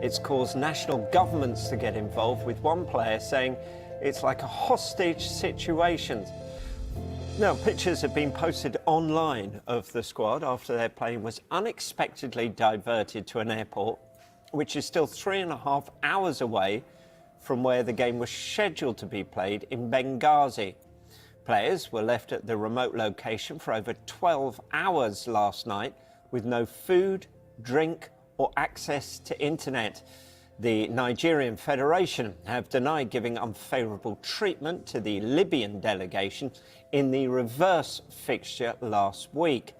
It's caused national governments to get involved, with one player saying it's like a hostage situation. Now, pictures have been posted online of the squad after their plane was unexpectedly diverted to an airport, which is still 3.5 hours away from where the game was scheduled to be played in Benghazi. Players were left at the remote location for over 12 hours last night with no food, drink, or access to internet. The Nigerian Federation have denied giving unfavourable treatment to the Libyan delegation in the reverse fixture last week.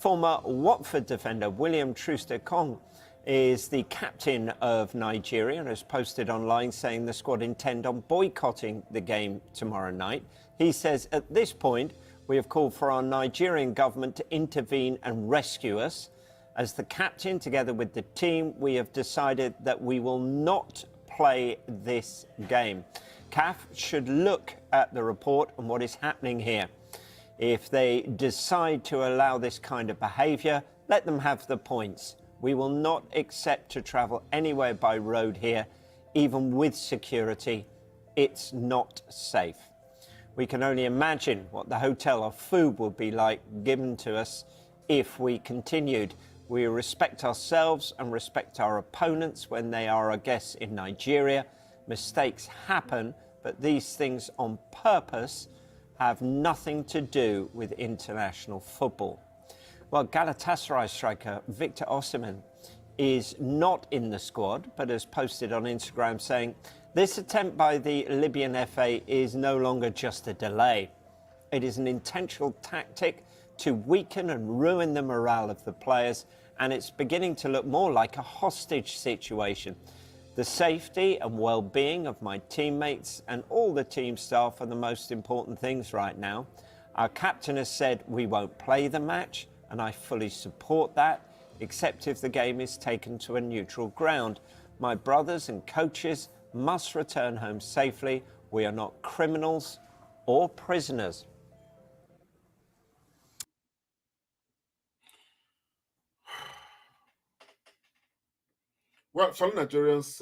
Former Watford defender William Troost-Ekong is the captain of Nigeria and has posted online saying the squad intend on boycotting the game tomorrow night. He says, at this point, we have called for our Nigerian government to intervene and rescue us. As the captain, together with the team, we have decided that we will not play this game. CAF should look at the report and what is happening here. If they decide to allow this kind of behaviour, let them have the points. We will not accept to travel anywhere by road here, even with security. It's not safe. We can only imagine what the hotel or food would be like given to us if we continued. We respect ourselves and respect our opponents when they are our guests in Nigeria. Mistakes happen, but these things on purpose have nothing to do with international football. Well, Galatasaray striker Victor Osimhen is not in the squad, but has posted on Instagram saying, this attempt by the Libyan FA is no longer just a delay. It is an intentional tactic to weaken and ruin the morale of the players, and it's beginning to look more like a hostage situation. The safety and well-being of my teammates and all the team staff are the most important things right now. Our captain has said we won't play the match, and I fully support that, except if the game is taken to a neutral ground. My brothers and coaches must return home safely. We are not criminals or prisoners. Well, fellow Nigerians,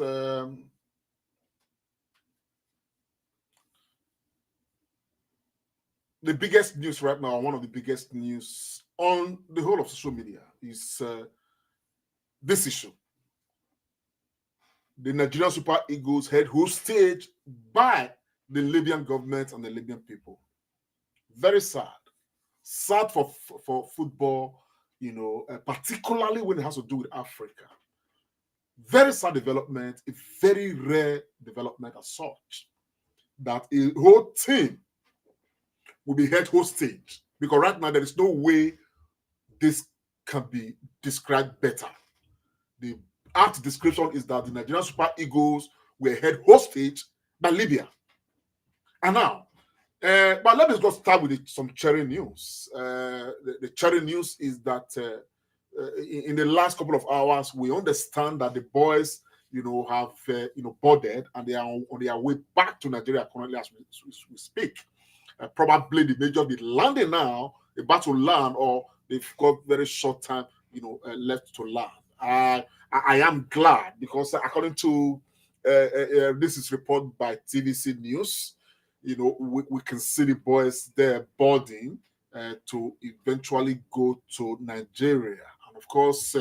the biggest news right now, one of the biggest news on the whole of social media is this issue. The Nigerian Super Eagles held hostage by the Libyan government and the Libyan people. Very sad. Sad for football, particularly when it has to do with Africa. Very sad development, a very rare development as such, that a whole team will be held hostage, because right now there is no way this can be described better. The apt description is that the Nigerian Super Eagles were held hostage by Libya. And now, but let me just start with some cherry news. The cherry news is that in the last couple of hours, we understand that the boys, have boarded, and they are on their way back to Nigeria currently as we speak. Probably the major will be landing now, about to land, or they've got very short time, left to land. I am glad, because according to this is reported by TVC News, we can see the boys there boarding to eventually go to Nigeria. And of course,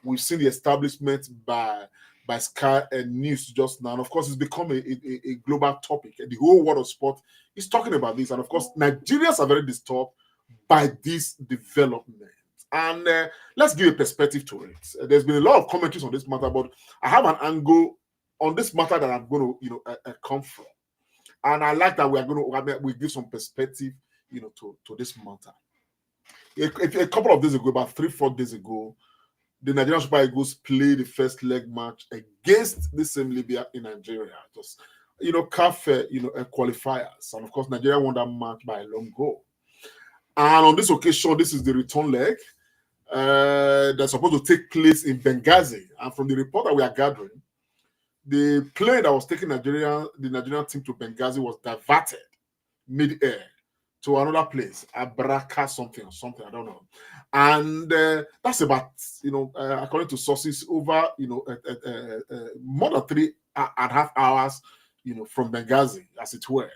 we've seen the establishment by Sky News just now. And of course, it's become a global topic. The whole world of sport is talking about this. And of course, Nigerians are very disturbed by this development. And let's give a perspective to it. There's been a lot of commentaries on this matter, but I have an angle on this matter that I'm going to, come from. And I like that we give some perspective, to this matter. A couple of days ago, about 3-4 days ago, the Nigerian Super Eagles played the first leg match against the same Libya in Nigeria. Just, CAF, qualifiers. And of course, Nigeria won that match by a long goal. And on this occasion, this is the return leg that's supposed to take place in Benghazi. And from the report that we are gathering, the plane that was taking the Nigerian team to Benghazi was diverted mid-air to another place, Abraka something or something, I don't know. And that's about, according to sources, over, more than 3.5 hours, from Benghazi, as it were.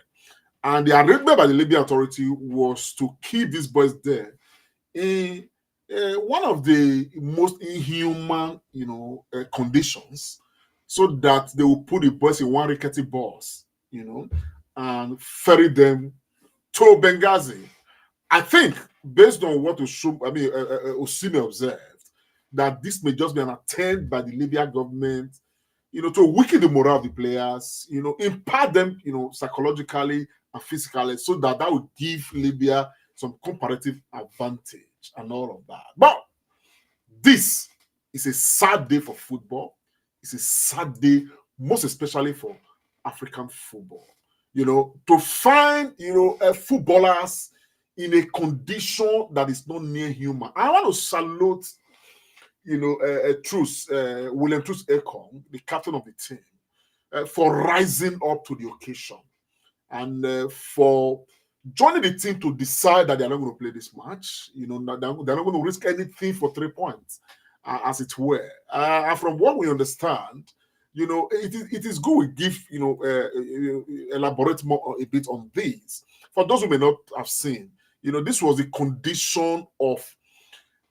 And the arrangement by the Libyan authority was to keep these boys there in one of the most inhuman, conditions, so that they will put the boys in one rickety bus, and ferry them to Benghazi. I think, based on what Osime observed, that this may just be an attempt by the Libyan government, to weaken the morale of the players, impact them, psychologically and physically, so that would give Libya some comparative advantage and all of that. But this is a sad day for football. It's a sad day, most especially for African football. To find, footballers in a condition that is not near human. I want to salute, William Truss Ekong, the captain of the team, for rising up to the occasion and for joining the team to decide that they're not going to play this match. They're not going to risk anything for 3 points, as it were. And from what we understand, it is good we give, elaborate more a bit on this. For those who may not have seen, this was the condition of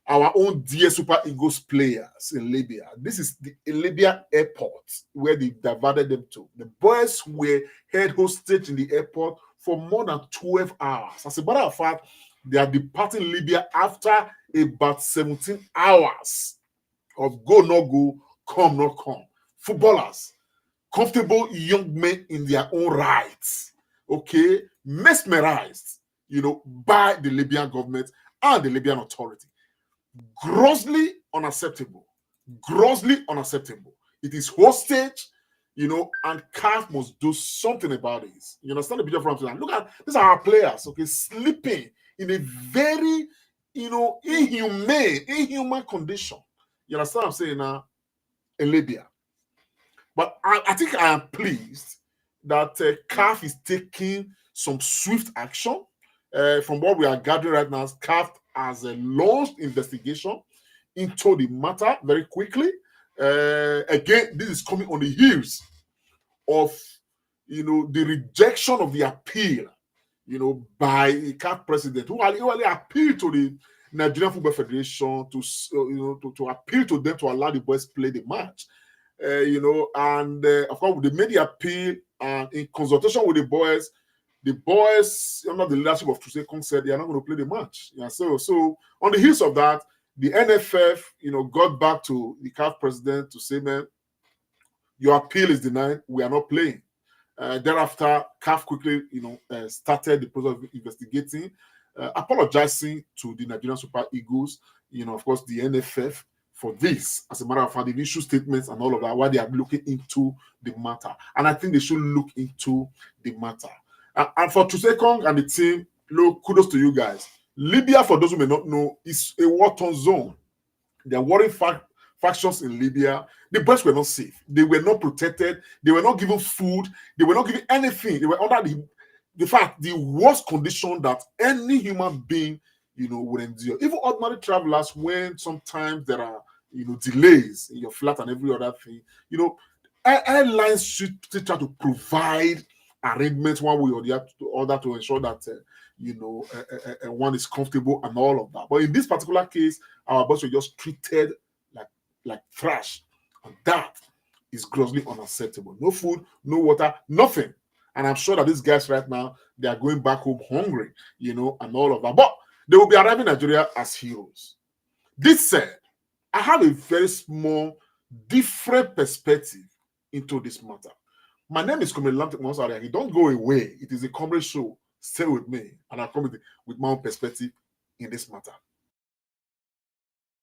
our own dear Super Eagles players in Libya. This is the Libya airport where they diverted them to. The boys were held hostage in the airport for more than 12 hours. As a matter of fact, they are departing Libya after about 17 hours of go, no go, come, no come. Footballers, comfortable young men in their own rights, okay, mesmerized, by the Libyan government and the Libyan authority. Grossly unacceptable. Grossly unacceptable. It is hostage, and CAF must do something about this. You understand the picture from today? Look at these are our players, okay, sleeping in a very, inhuman condition. You understand what I'm saying now? In Libya. But I think I am pleased that CAF is taking some swift action. From what we are gathering right now, CAF has launched investigation into the matter very quickly. Again, this is coming on the heels of, the rejection of the appeal, by the CAF president, who only appealed to the Nigerian Football Federation to appeal to them to allow the boys play the match. And of course, they made the appeal, and in consultation with the boys, under the leadership of Trusekong, said they are not going to play the match. Yeah, so on the heels of that, the NFF, got back to the CAF president to say, man, your appeal is denied. We are not playing. Thereafter, CAF quickly, started the process of investigating, apologizing to the Nigerian Super Eagles, of course, the NFF, for this. As a matter of fact, the issue statements and all of that, why they are looking into the matter. And I think they should look into the matter. And for Trusekong and the team, kudos to you guys. Libya, for those who may not know, is a war-torn zone. There are warring factions in Libya. The boys were not safe. They were not protected. They were not given food. They were not given anything. They were under the worst condition that any human being, would endure. Even ordinary travelers, when sometimes there are, delays in your flight and every other thing, airlines should try to provide arrangements one way or the other to ensure that one is comfortable and all of that. But in this particular case, our boys were just treated like trash, and that is grossly unacceptable. No food, no water, nothing. And I'm sure that these guys right now, they are going back home hungry, and all of that. But they will be arriving in Nigeria as heroes. This said, I have a very small, different perspective into this matter. My name is Comrade Lamtek Monsari. Don't go away. It is a comrade show. Stay with me, and I'll come with my own perspective in this matter.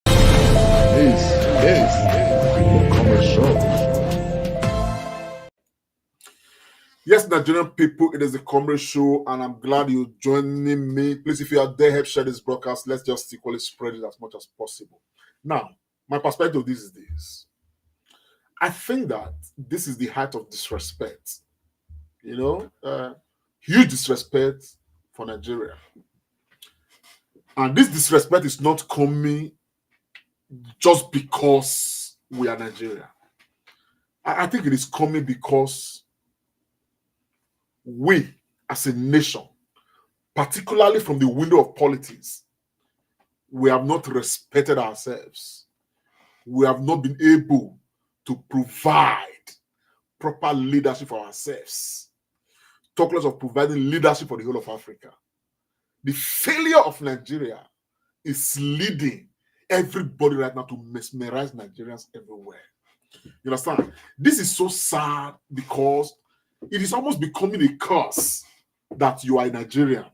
This is the Comrade Show. Yes, Nigerian people, it is the Comrade Show, and I'm glad you're joining me. Please, if you are there, help share this broadcast. Let's just equally spread it as much as possible. Now, my perspective of this is this. I think that this is the height of disrespect. Huge disrespect for Nigeria. And this disrespect is not coming just because we are Nigeria. I think it is coming because we, as a nation, particularly from the window of politics, we have not respected ourselves. We have not been able to provide proper leadership for ourselves. Talk less of providing leadership for the whole of Africa. The failure of Nigeria is leading everybody right now to mesmerize Nigerians everywhere. You understand? This is so sad because it is almost becoming a curse that you are a Nigerian.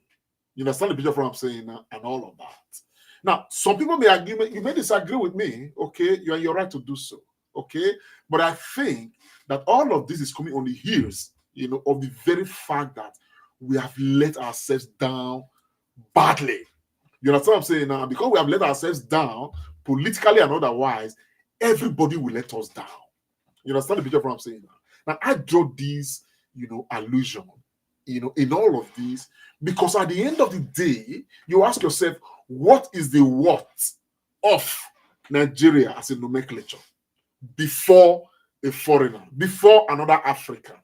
You understand the picture of what I'm saying and all of that. Now, some people may argue, you may disagree with me, okay? You're in your right to do so, okay? But I think that all of this is coming on the heels, of the very fact that we have let ourselves down badly. You understand what I'm saying now? Because we have let ourselves down, politically and otherwise, everybody will let us down. You understand the picture of what I'm saying now? Now, I draw this, allusion, in all of this, because at the end of the day, you ask yourself, what is the worth of Nigeria as a nomenclature before a foreigner, before another African,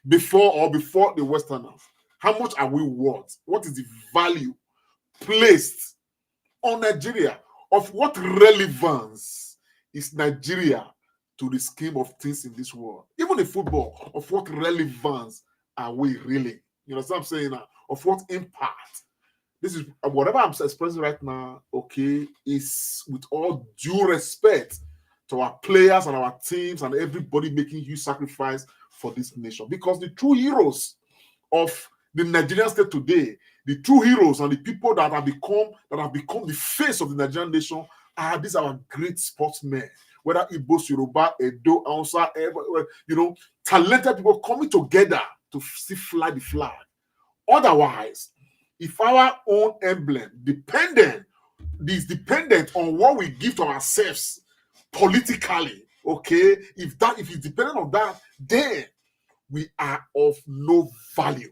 before the Westerners? How much are we worth? What is the value placed on Nigeria? Of what relevance is Nigeria to the scheme of things in this world? Even in football, of what relevance are we really? You know what I'm saying? Of what impact? This is whatever I'm expressing right now, okay, is with all due respect to our players and our teams and everybody making huge sacrifice for this nation. Because the true heroes of the Nigerian state today, the true heroes and the people that have become the face of the Nigerian nation are these our great sportsmen. Whether Igbo, Yoruba, Edo, Hausa, talented people coming together to still fly the flag. Otherwise, if our own emblem is dependent on what we give to ourselves politically, okay, if it's dependent on that, then we are of no value.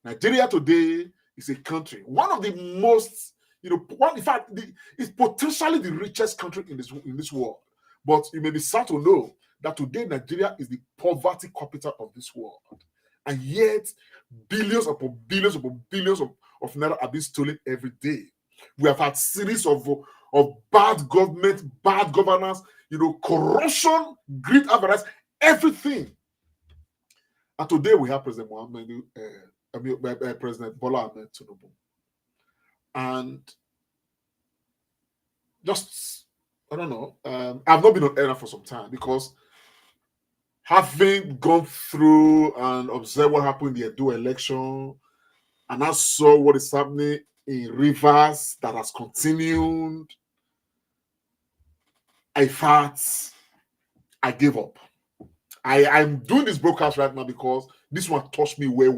Nigeria today is a country, one of the most, in fact, it's potentially the richest country in this world. But you may be sad to know that today Nigeria is the poverty capital of this world. And yet, billions upon billions upon billions of naira are being stolen every day. We have had series of bad government, bad governance, corruption, greed, avarice, everything. And today we have President President Bola Ahmed Tinubu. And just, I don't know, I've not been on air for some time because having gone through and observed what happened in the Edo election, and I saw what is happening in Rivers that has continued, I thought I gave up. I'm doing this broadcast right now because this one touched me well.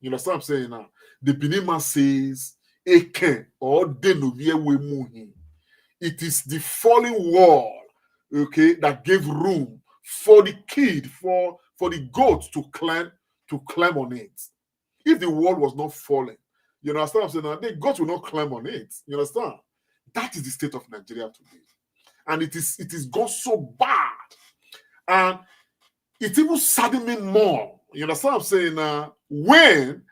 You understand what I'm saying now? The Benin man says, Eken or Denovie Wemuhi. It is the falling wall, okay, that gave room for the kid, for the goat to climb on it. If the wall was not falling, you understand what I'm saying now? The goat will not climb on it. You understand? That is the state of Nigeria today. And it is gone so bad. And it even saddened me more. You understand what I'm saying now? When,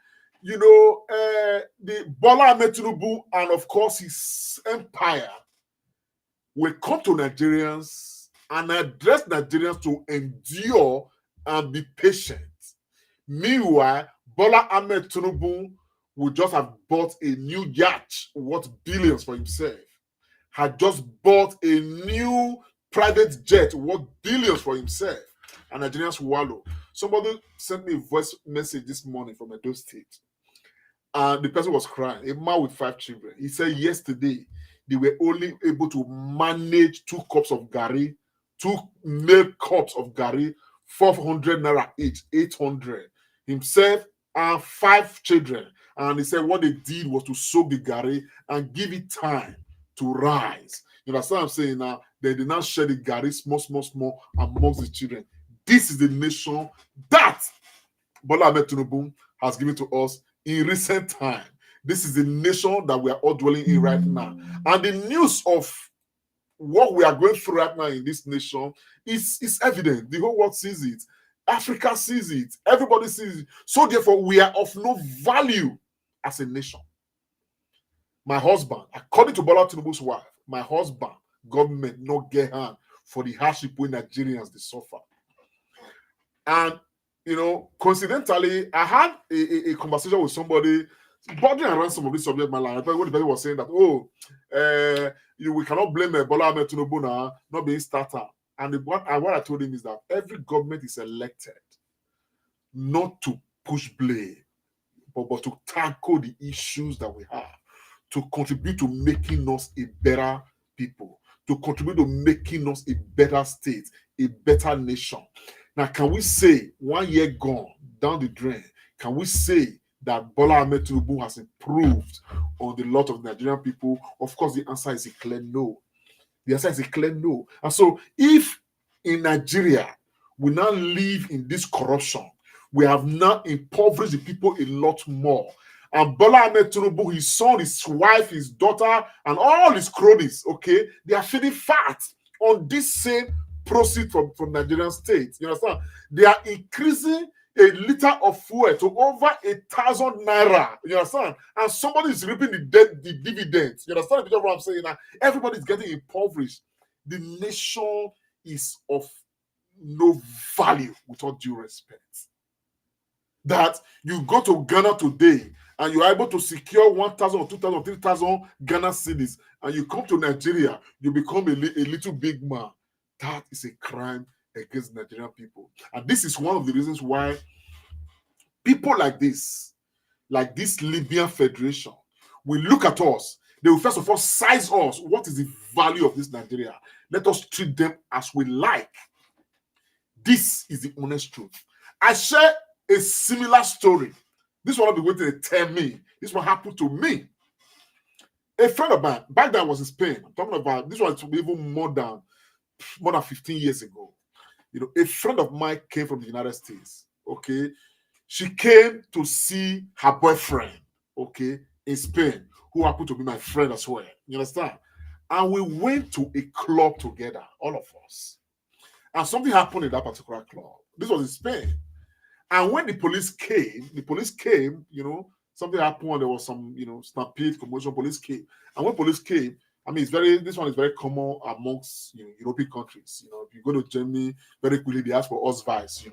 the Bola Ahmed Tinubu and of course his empire will come to Nigerians and address Nigerians to endure and be patient. Meanwhile, Bola Ahmed Tinubu would just have bought a new yacht worth billions for himself, had just bought a new private jet worth billions for himself, and Nigerians wallow. Somebody sent me a voice message this morning from Edo State, and the person was crying, a man with 5 children. He said yesterday they were only able to manage 2 cups of gari, 2 milk cups of gari, 400 naira each, 800. Himself and 5 children. And he said what they did was to soak the gari and give it time to rise. You understand what I'm saying now? They did not share the gari small amongst the children. This is the nation that Bola Ahmed Tinubu has given to us in recent time. This is the nation that we are all dwelling in right now. And the news of what we are going through right now in this nation is evident. The whole world sees it. Africa sees it. Everybody sees it. So therefore, we are of no value as a nation. My husband, according to Bola Tinubu's wife, my husband, government not get hand for the hardship when Nigerians they suffer. And coincidentally, I had a conversation with somebody bordering around some of this subject matter. When the person was saying that, we cannot blame Bola Ahmed Tinubu now not being starter. And what I told him is that every government is elected not to push blame, but to tackle the issues that we have, to contribute to making us a better people, to contribute to making us a better state, a better nation. Now, can we say 1 year gone down the drain, can we say that Bola Ahmed Tinubu has improved on the lot of Nigerian people? Of course, the answer is a clear no. The answer is a clear no. And so, if in Nigeria we now live in this corruption, we have now impoverished the people a lot more. And Bola Ahmed Tinubu, his son, his wife, his daughter, and all his cronies, okay, they are feeding fat on this same proceed from Nigerian state. You understand? They are increasing a liter of fuel to over 1,000 naira. You understand? And somebody is reaping the dividends. You understand what I'm saying? Now, everybody is getting impoverished. The nation is of no value, with all due respect. That you go to Ghana today and you are able to secure 1,000 or 2,000 or 3,000 Ghana cedis, and you come to Nigeria, you become a little big man. That is a crime against Nigerian people. And this is one of the reasons why people like this Libyan Federation, will look at us. They will first of all size us. What is the value of this Nigeria? Let us treat them as we like. This is the honest truth. I share a similar story. This one I'll be waiting to tell me. This one happened to me. A friend of mine, back then I was in Spain. I'm talking about this one even more than 15 years ago. A friend of mine came from the United States. Okay, she came to see her boyfriend. Okay, in Spain, who happened to be my friend as well. You understand? And we went to a club together, all of us. And something happened in that particular club. This was in Spain. And when the police came, something happened. There was some, stampede, commotion. Police came, and when police came, I mean, this one is very common amongst European countries. If you go to Germany, very quickly they ask for Ausweis,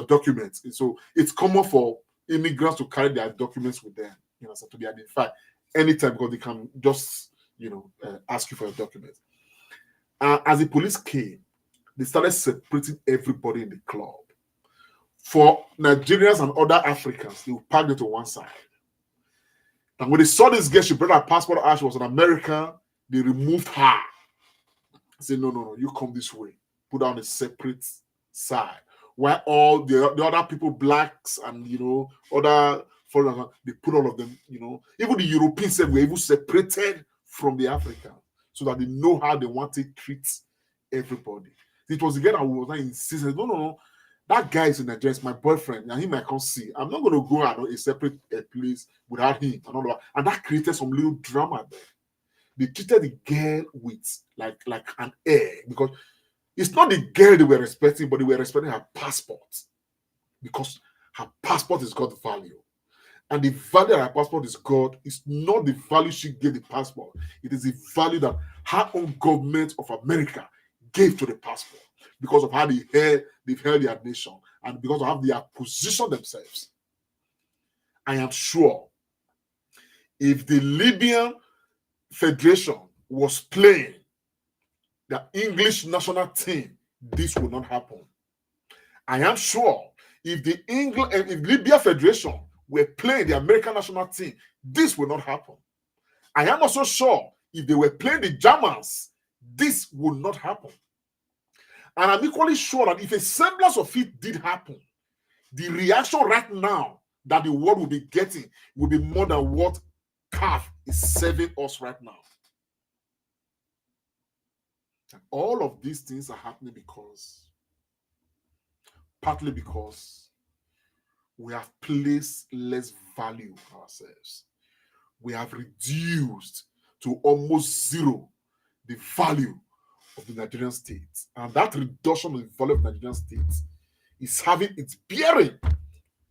documents. And so it's common for immigrants to carry their documents with them, so to be identified anytime, because they can just, ask you for your documents. As the police came, they started separating everybody in the club. For Nigerians and other Africans, they would park them to one side. And when they saw this girl, she brought her passport out, she was an American, they removed her. Said, no, you come this way. Put down a separate side. Where all the other people, blacks and, other foreigners, they put all of them, even the Europeans said we're even separated from the Africans so that they know how they want to treat everybody. It was again, I was not insisting, no. That guy is in Nigeria, it's my boyfriend, and him I can't see. I'm not going to go out a separate place without him. And that created some little drama there. They treated the girl with like an air, because it's not the girl they were respecting, but they were respecting her passport, because her passport is God's value. And the value of her passport is God. It's not the value she gave the passport. It is the value that her own government of America gave to the passport, because of how they've held their nation, and because of how they have positioned themselves. I am sure if the Libyan Federation was playing the English national team, this would not happen. I am sure if Libya Federation were playing the American national team, this would not happen. I am also sure if they were playing the Germans, this would not happen. And I'm equally sure that if a semblance of it did happen, the reaction right now that the world will be getting will be more than what CAF is serving us right now. And all of these things are happening partly because we have placed less value on ourselves. We have reduced to almost zero the value of the Nigerian state. And that reduction of the value of the Nigerian state is having its bearing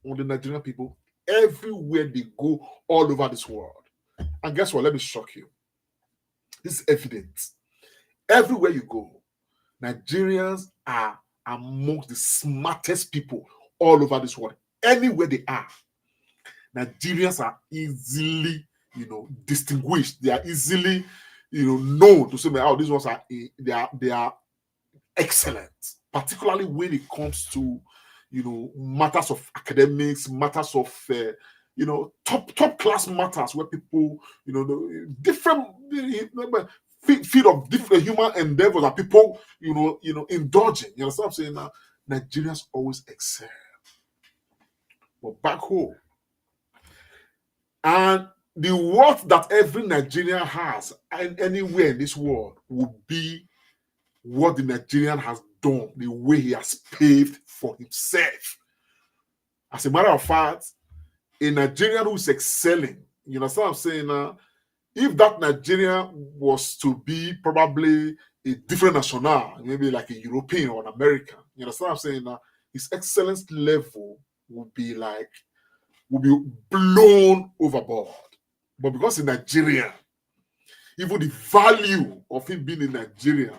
on the Nigerian people everywhere they go all over this world. And guess what? Let me shock you. This is evident. Everywhere you go, Nigerians are amongst the smartest people all over this world. Anywhere they are, Nigerians are easily, distinguished. They are easily, known to say, "Oh, these ones are they are excellent." Particularly when it comes to, matters of academics, matters of, top class matters where people, different field of different human endeavors that people, indulge in. You understand what I'm saying? Now, Nigerians always excel. But back home, and the worth that every Nigerian has and anywhere in this world will be what the Nigerian has done, the way he has paved for himself. As a matter of fact, a Nigerian who is excelling, you know what I'm saying? If that Nigerian was to be probably a different national, maybe like a European or an American, you know what I'm saying? His excellence level would be blown overboard. But because in Nigeria, even the value of him being in Nigeria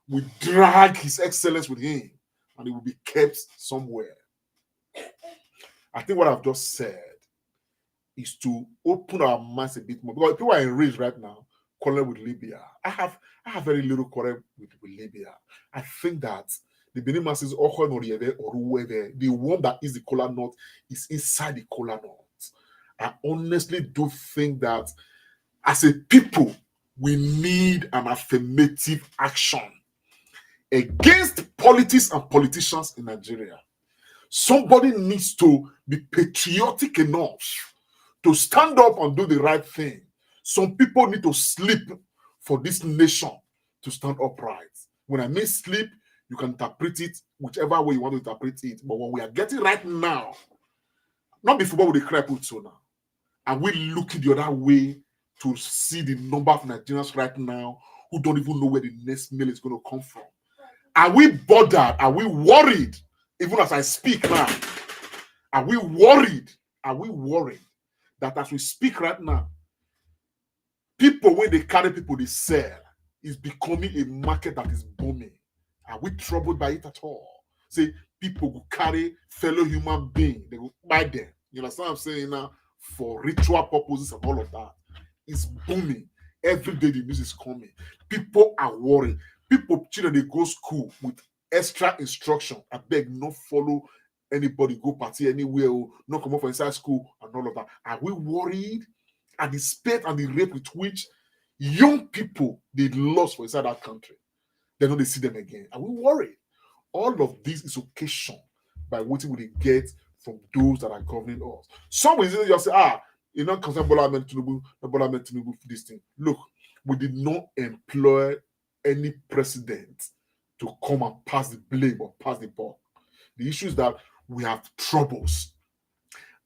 will drag his excellence with him, and it will be kept somewhere. I think what I've just said is to open our minds a bit more, because people are enraged right now, quarreling with Libya. I have very little quarrel with Libya. I think that the Benin masses, or whoever, the one that is the kola nut is inside the kola nut. I honestly do think that as a people, we need an affirmative action against politics and politicians in Nigeria. Somebody needs to be patriotic enough to stand up and do the right thing. Some people need to sleep for this nation to stand upright. When I mean sleep, you can interpret it whichever way you want to interpret it. But what we are getting right now, not before we cry put so now, and we look the other way to see the number of Nigerians right now who don't even know where the next meal is going to come from. Are we bothered? Are we worried? Even as I speak now, are we worried? Are we worried that as we speak right now, people, when they carry people, they sell, is becoming a market that is booming? Are we troubled by it at all? Say, people will carry fellow human beings, they will buy them. You understand what I'm saying now? For ritual purposes and all of that. It's booming. Every day the news is coming. People are worried. Children, they go school with extra instruction. I beg, not follow anybody, go party anywhere, not come up from inside school and all of that. Are we worried at the spate and the rate with which young people they lost for inside that country? They know they see them again. Are we worried? All of this is occasioned by what we get from those that are governing us. Some will just say, you know, concern Bola Ahmed Tinubu for this thing. Look, we did not employ any president to come and pass the blame or pass the ball. The issue is that we have troubles,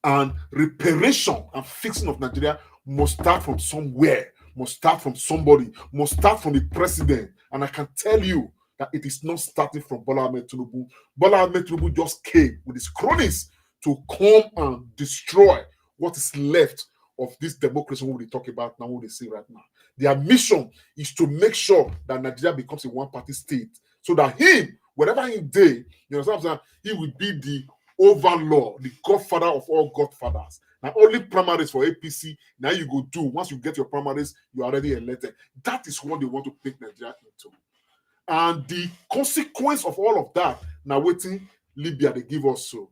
and reparation and fixing of Nigeria must start from somewhere, must start from somebody, must start from the president. And I can tell you that it is not starting from Bola Ahmed Tinubu. Bola Ahmed Tinubu just came with his cronies to come and destroy what is left of this democracy we talk about now, what they see right now. Their mission is to make sure that Nigeria becomes a one-party state, so that him, whatever he did, you know what I'm saying, he will be the overlord, the godfather of all godfathers. Now, only primaries for APC, now you go do. Once you get your primaries, you're already elected. That is what they want to take Nigeria into. And the consequence of all of that, now waiting, Libya, they give us so.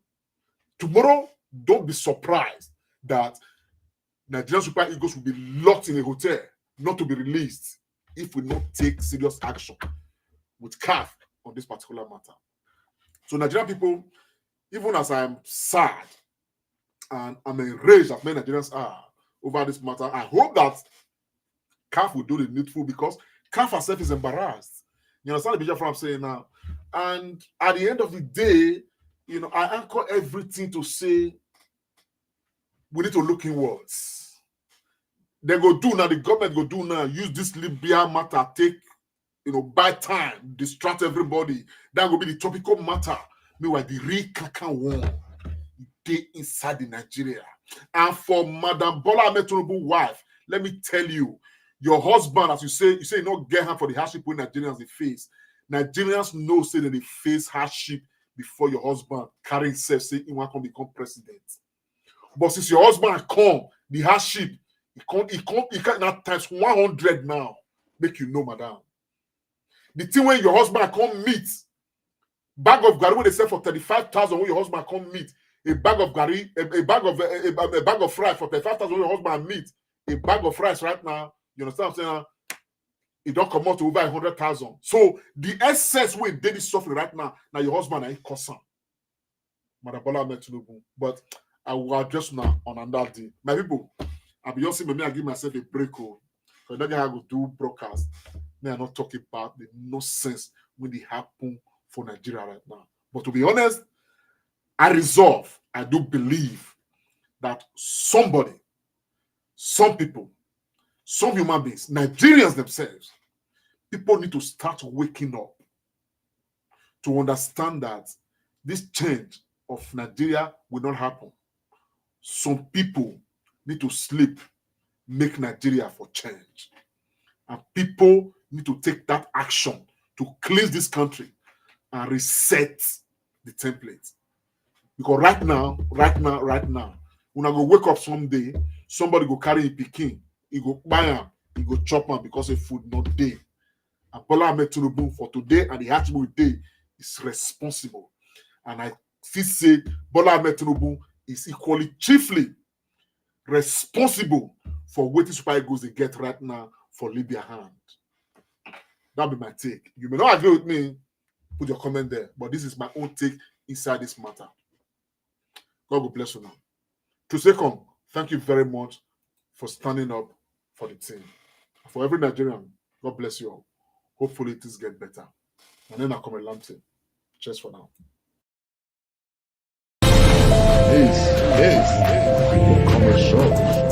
Tomorrow, don't be surprised that Nigerian Super Eagles will be locked in a hotel, not to be released, if we not take serious action with CAF on this particular matter. So Nigerian people, even as I'm sad and I'm enraged as many Nigerians are over this matter, I hope that CAF will do the needful, because CAF herself is embarrassed. You understand the picture from I'm saying now? And at the end of the day, you know, I anchor everything to say we need to look inwards. They go do now, the government go do now, use this Libya matter, take, buy time, distract everybody. That will be the topical matter. Meanwhile, the real Kakan war, they inside the Nigeria. And for Madam Bola Ahmed Tinubu's wife, let me tell you, your husband, as you say you not get her for the hardship when Nigerians they face. Nigerians know say that they face hardship before your husband carry himself, say he want to become president. But since your husband come, the hardship, he can not times 100 now. Make you know, madam. The thing when your husband come meet, bag of gari when they sell for 35,000 when your husband come meet, a bag of gari, a bag of fries for 35,000 when your husband meet, a bag of fries right now, you understand what I'm saying? It don't come out to over 100,000. So the excess way they be suffering right now your husband ain't cousin. Madam Bola Ahmed Tinubu. But I will address now on another day. My people, I'll be just I give myself a break. Because I don't go do broadcast. May I not talk about the nonsense when they happen for Nigeria right now. But to be honest, I do believe that somebody, some people, some human beings, Nigerians themselves, people need to start waking up to understand that this change of Nigeria will not happen. Some people need to sleep, make Nigeria for change. And people need to take that action to cleanse this country and reset the template. Because right now, when I go wake up someday, somebody go carry a pikin, he go buy him, he go chop him because of food not day. And Bola Ahmed Tinubu for today and the attribute day is responsible. And I still say Bola Ahmed Tinubu is equally chiefly responsible for what the Super Eagles they get right now for Libya hand. That'll be my take. You may not agree with me, put your comment there, but this is my own take inside this matter. God will bless you now. To second, thank you very much for standing up for the team. For every Nigerian, God bless you all. Hopefully things get better. And then I come and lampton. Cheers for now. Yes. Come and show.